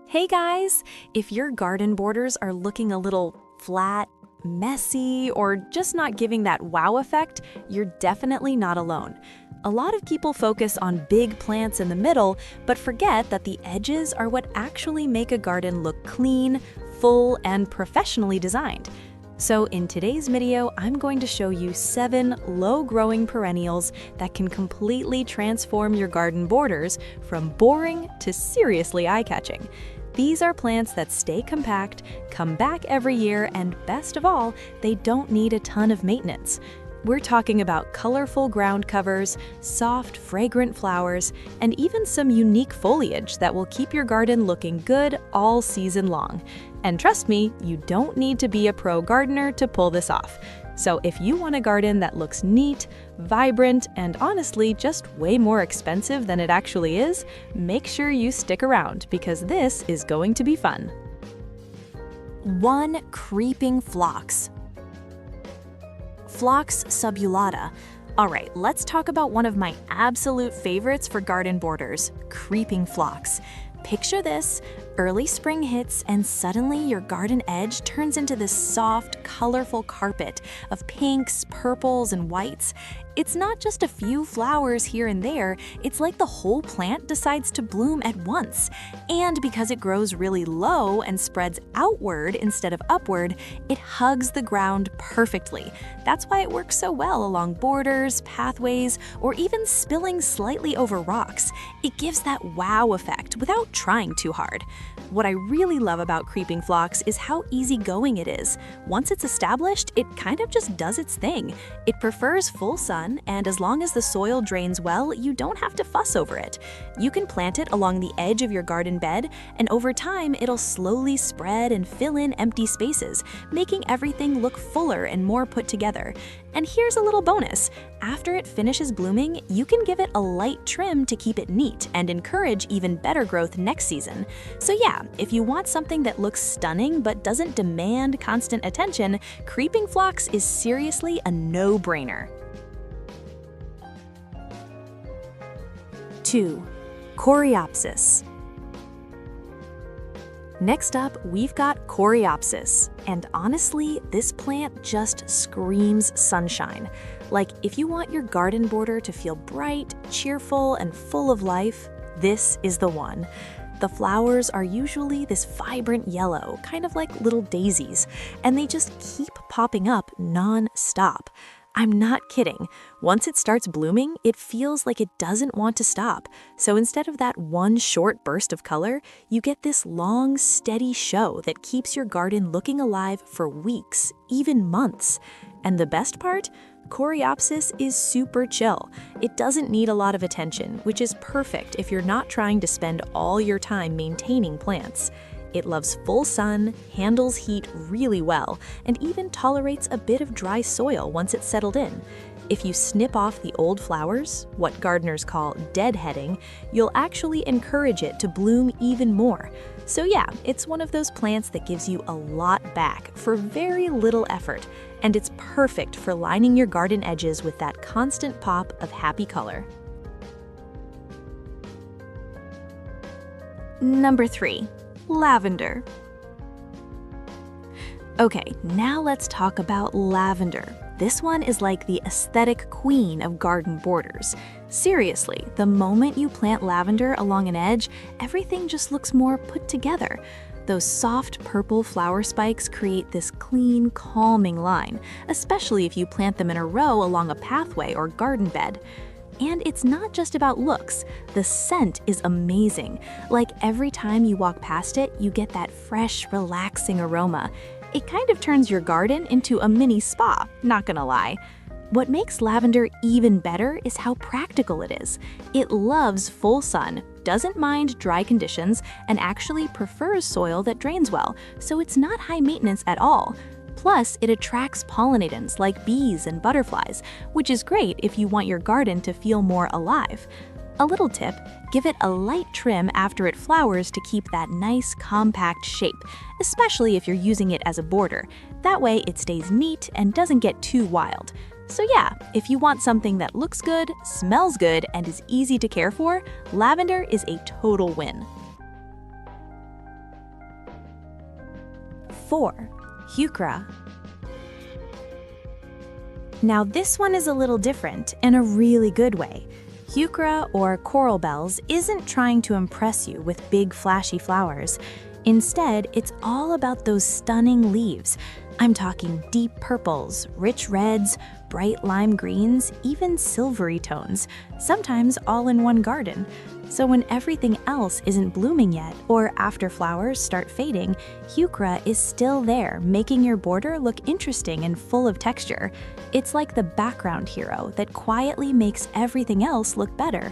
Hey guys! If your garden borders are looking a little flat, messy, or just not giving that wow effect, you're definitely not alone. A lot of people focus on big plants in the middle, but forget that the edges are what actually make a garden look clean, full, and professionally designed. So in today's video, I'm going to show you 7 low-growing perennials that can completely transform your garden borders from boring to seriously eye-catching. These are plants that stay compact, come back every year, and best of all, they don't need a ton of maintenance. We're talking about colorful ground covers, soft, fragrant flowers, and even some unique foliage that will keep your garden looking good all season long. And trust me, you don't need to be a pro gardener to pull this off. So if you want a garden that looks neat, vibrant, and honestly just way more expensive than it actually is, make sure you stick around because this is going to be fun. 1. Creeping phlox. Phlox subulata. Alright, let's talk about one of my absolute favorites for garden borders, creeping phlox. Picture this, early spring hits and suddenly your garden edge turns into this soft, colorful carpet of pinks, purples, and whites. It's not just a few flowers here and there, it's like the whole plant decides to bloom at once. And because it grows really low and spreads outward instead of upward, it hugs the ground perfectly. That's why it works so well along borders, pathways, or even spilling slightly over rocks. It gives that wow effect without trying too hard. What I really love about creeping phlox is how easygoing it is. Once it's established, it kind of just does its thing. It prefers full sun, and as long as the soil drains well, you don't have to fuss over it. You can plant it along the edge of your garden bed, and over time, it'll slowly spread and fill in empty spaces, making everything look fuller and more put together. And here's a little bonus. After it finishes blooming, you can give it a light trim to keep it neat and encourage even better growth next season. So yeah, if you want something that looks stunning but doesn't demand constant attention, creeping phlox is seriously a no-brainer. 2. Coreopsis. Next up, we've got Coreopsis, and honestly, this plant just screams sunshine. Like, if you want your garden border to feel bright, cheerful, and full of life, this is the one. The flowers are usually this vibrant yellow, kind of like little daisies, and they just keep popping up non-stop. I'm not kidding. Once it starts blooming, it feels like it doesn't want to stop. So instead of that one short burst of color, you get this long, steady show that keeps your garden looking alive for weeks, even months. And the best part? Coreopsis is super chill. It doesn't need a lot of attention, which is perfect if you're not trying to spend all your time maintaining plants. It loves full sun, handles heat really well, and even tolerates a bit of dry soil once it's settled in. If you snip off the old flowers, what gardeners call deadheading, you'll actually encourage it to bloom even more. So yeah, it's one of those plants that gives you a lot back for very little effort, and it's perfect for lining your garden edges with that constant pop of happy color. Number 3. Lavender. Okay, now let's talk about lavender. This one is like the aesthetic queen of garden borders. Seriously, the moment you plant lavender along an edge, everything just looks more put together. Those soft purple flower spikes create this clean, calming line, especially if you plant them in a row along a pathway or garden bed. And it's not just about looks. The scent is amazing. Like every time you walk past it, you get that fresh, relaxing aroma. It kind of turns your garden into a mini spa, not gonna lie. What makes lavender even better is how practical it is. It loves full sun, doesn't mind dry conditions, and actually prefers soil that drains well, so it's not high maintenance at all. Plus, it attracts pollinators like bees and butterflies, which is great if you want your garden to feel more alive. A little tip, give it a light trim after it flowers to keep that nice, compact shape, especially if you're using it as a border. That way, it stays neat and doesn't get too wild. So yeah, if you want something that looks good, smells good, and is easy to care for, lavender is a total win. 4. Heuchera. Now this one is a little different in a really good way. Heuchera, or coral bells, isn't trying to impress you with big flashy flowers. Instead, it's all about those stunning leaves. I'm talking deep purples, rich reds, bright lime greens, even silvery tones, sometimes all in one garden. So when everything else isn't blooming yet, or after flowers start fading, Heuchera is still there, making your border look interesting and full of texture. It's like the background hero that quietly makes everything else look better.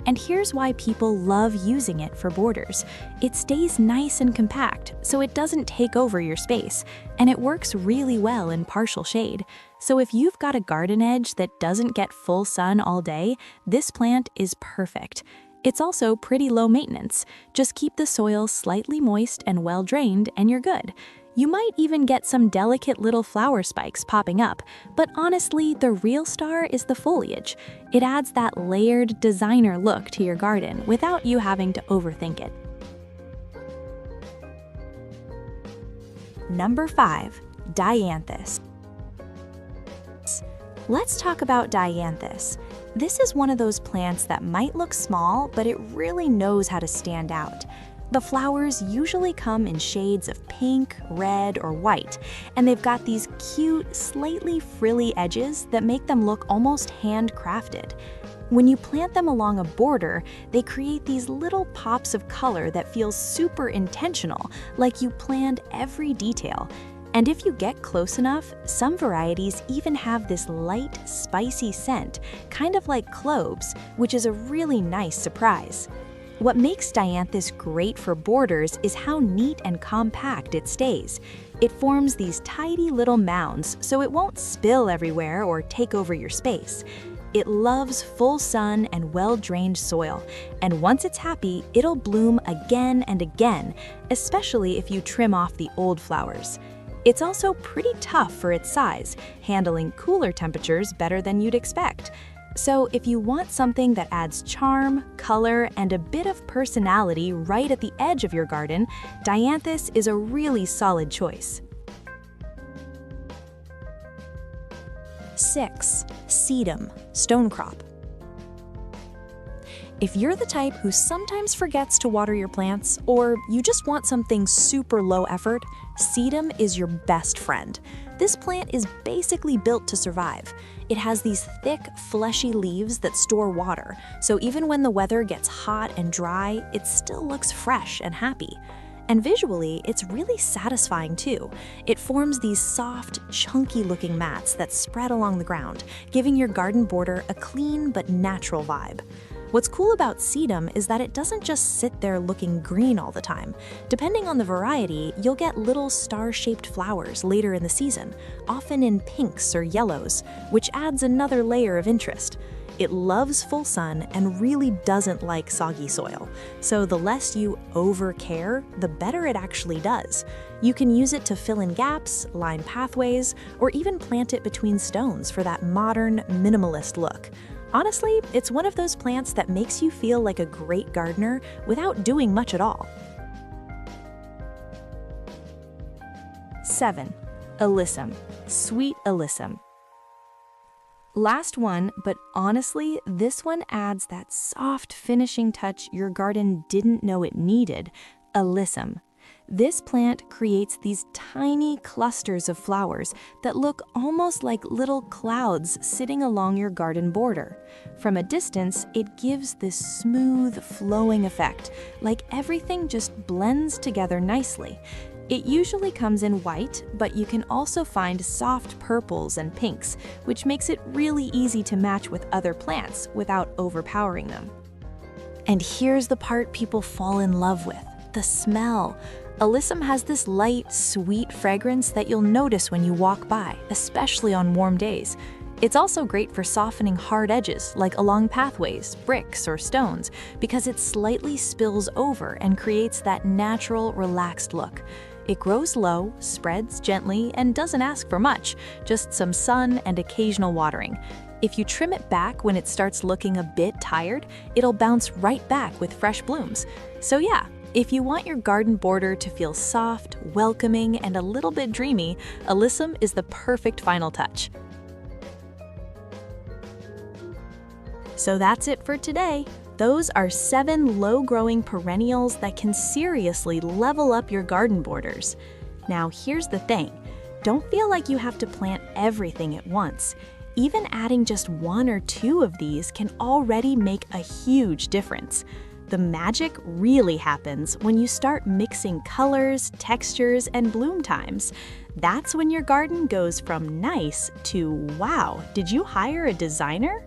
And here's why people love using it for borders. It stays nice and compact, so it doesn't take over your space, and it works really well in partial shade. So if you've got a garden edge that doesn't get full sun all day, this plant is perfect. It's also pretty low maintenance. Just keep the soil slightly moist and well drained and you're good. You might even get some delicate little flower spikes popping up, but honestly, the real star is the foliage. It adds that layered designer look to your garden without you having to overthink it. Number 5. Dianthus. Let's talk about Dianthus. This is one of those plants that might look small, but it really knows how to stand out. The flowers usually come in shades of pink, red, or white, and they've got these cute, slightly frilly edges that make them look almost handcrafted. When you plant them along a border, they create these little pops of color that feel super intentional, like you planned every detail. And if you get close enough, some varieties even have this light, spicy scent, kind of like cloves, which is a really nice surprise. What makes Dianthus great for borders is how neat and compact it stays. It forms these tidy little mounds, so it won't spill everywhere or take over your space. It loves full sun and well-drained soil, and once it's happy, it'll bloom again and again, especially if you trim off the old flowers. It's also pretty tough for its size, handling cooler temperatures better than you'd expect. So if you want something that adds charm, color, and a bit of personality right at the edge of your garden, Dianthus is a really solid choice. 6. Sedum, stonecrop. If you're the type who sometimes forgets to water your plants, or you just want something super low effort, Sedum is your best friend. This plant is basically built to survive. It has these thick, fleshy leaves that store water, so even when the weather gets hot and dry, it still looks fresh and happy. And visually, it's really satisfying too. It forms these soft, chunky-looking mats that spread along the ground, giving your garden border a clean but natural vibe. What's cool about Sedum is that it doesn't just sit there looking green all the time. Depending on the variety, you'll get little star-shaped flowers later in the season, often in pinks or yellows, which adds another layer of interest. It loves full sun and really doesn't like soggy soil, so the less you over-care, the better it actually does. You can use it to fill in gaps, line pathways, or even plant it between stones for that modern, minimalist look. Honestly, it's one of those plants that makes you feel like a great gardener without doing much at all. 7. Alyssum, sweet alyssum. Last one, but honestly, this one adds that soft finishing touch your garden didn't know it needed, alyssum. This plant creates these tiny clusters of flowers that look almost like little clouds sitting along your garden border. From a distance, it gives this smooth, flowing effect, like everything just blends together nicely. It usually comes in white, but you can also find soft purples and pinks, which makes it really easy to match with other plants without overpowering them. And here's the part people fall in love with, the smell. Alyssum has this light, sweet fragrance that you'll notice when you walk by, especially on warm days. It's also great for softening hard edges, like along pathways, bricks, or stones, because it slightly spills over and creates that natural, relaxed look. It grows low, spreads gently, and doesn't ask for much, just some sun and occasional watering. If you trim it back when it starts looking a bit tired, it'll bounce right back with fresh blooms. So yeah, If you want your garden border to feel soft, welcoming, and a little bit dreamy, alyssum is the perfect final touch. So that's it for today. Those are 7 low-growing perennials that can seriously level up your garden borders. Now here's the thing, don't feel like you have to plant everything at once. Even adding just 1 or 2 of these can already make a huge difference. The magic really happens when you start mixing colors, textures, and bloom times. That's when your garden goes from nice to wow, did you hire a designer?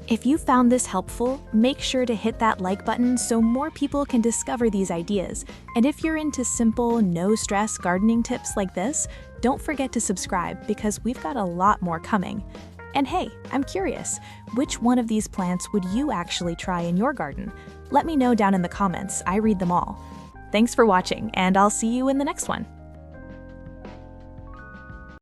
If you found this helpful, make sure to hit that like button so more people can discover these ideas. And if you're into simple, no-stress gardening tips like this, don't forget to subscribe because we've got a lot more coming. And hey, I'm curious, which one of these plants would you actually try in your garden? Let me know down in the comments, I read them all. Thanks for watching, and I'll see you in the next one.